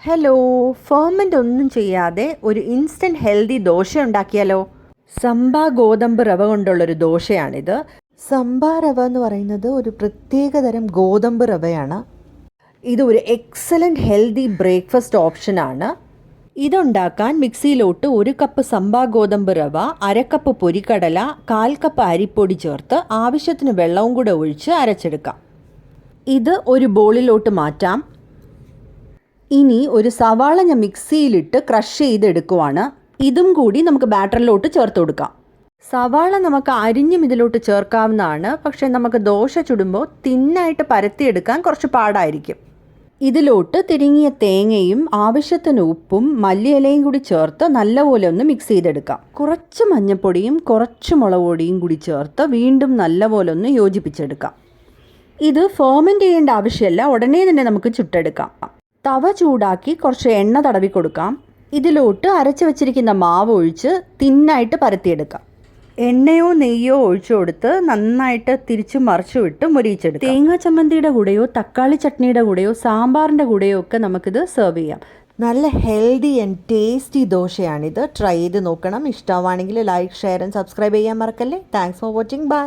Hello, ferment ഒന്നും ചെയ്യാതെ ഒരു ഇൻസ്റ്റൻറ്റ് ഹെൽത്തി ദോശ ഉണ്ടാക്കിയാലോ? സംബാ ഗോതമ്പ് റവ കൊണ്ടുള്ളൊരു ദോശയാണിത്. സംബാ റവ എന്ന് പറയുന്നത് ഒരു പ്രത്യേകതരം ഗോതമ്പ് റവയാണ്. ഇത് ഒരു എക്സലൻറ്റ് ഹെൽത്തി ബ്രേക്ക്ഫാസ്റ്റ് ഓപ്ഷനാണ്. ഇതുണ്ടാക്കാൻ മിക്സിയിലോട്ട് 1 കപ്പ് സംബാ ഗോതമ്പ് റവ, 1/2 കപ്പ് പൊരിക്കടല, 1/4 കപ്പ് അരിപ്പൊടി ചേർത്ത് ആവശ്യത്തിന് വെള്ളവും കൂടെ ഒഴിച്ച് അരച്ചെടുക്കാം. ഇത് ഒരു ബോളിലോട്ട് മാറ്റാം. ഇനി ഒരു സവാള ഞാൻ മിക്സിയിലിട്ട് ക്രഷ് ചെയ്തെടുക്കുവാണ്. ഇതും കൂടി നമുക്ക് ബാറ്ററിലോട്ട് ചേർത്ത് കൊടുക്കാം. സവാള നമുക്ക് അരിഞ്ഞും ഇതിലോട്ട് ചേർക്കാവുന്നതാണ്. പക്ഷേ നമുക്ക് ദോശ ചുടുമ്പോൾ തിന്നായിട്ട് പരത്തിയെടുക്കാൻ കുറച്ച് പാടായിരിക്കും. ഇതിലോട്ട് തിരിങ്ങിയ തേങ്ങയും ആവശ്യത്തിന് ഉപ്പും മല്ലിയിലയും കൂടി ചേർത്ത് നല്ലപോലെ ഒന്ന് മിക്സ് ചെയ്തെടുക്കാം. കുറച്ച് മഞ്ഞൾപ്പൊടിയും കുറച്ച് മുളക് പൊടിയും കൂടി ചേർത്ത് വീണ്ടും നല്ലപോലെ ഒന്ന് യോജിപ്പിച്ചെടുക്കാം. ഇത് ഫെർമെൻ്റ് ചെയ്യേണ്ട ആവശ്യമില്ല, ഉടനെ തന്നെ നമുക്ക് ചുട്ടെടുക്കാം. തവ ചൂടാക്കി കുറച്ച് എണ്ണ തടവി കൊടുക്കാം. ഇതിലോട്ട് അരച്ച് വെച്ചിരിക്കുന്ന മാവ് ഒഴിച്ച് തിന്നായിട്ട് പരത്തിയെടുക്കാം. എണ്ണയോ നെയ്യോ ഒഴിച്ചു കൊടുത്ത് നന്നായിട്ട് തിരിച്ചു മറിച്ചു വിട്ട് മുരിയിച്ചെടുക്കാം. തേങ്ങാ ചമ്മന്തിയുടെ കൂടെയോ തക്കാളി ചട്നിയുടെ കൂടെയോ സാമ്പാറിൻ്റെ കൂടെയോ ഒക്കെ നമുക്കിത് സെർവ് ചെയ്യാം. നല്ല ഹെൽത്തി ആൻഡ് ടേസ്റ്റി ദോശയാണിത്. ട്രൈ ചെയ്ത് നോക്കണം. ഇഷ്ടമാണെങ്കിൽ ലൈക്ക്, ഷെയർ ആൻഡ് സബ്സ്ക്രൈബ് ചെയ്യാൻ മറക്കല്ലേ. Thanks for watching. ബൈ.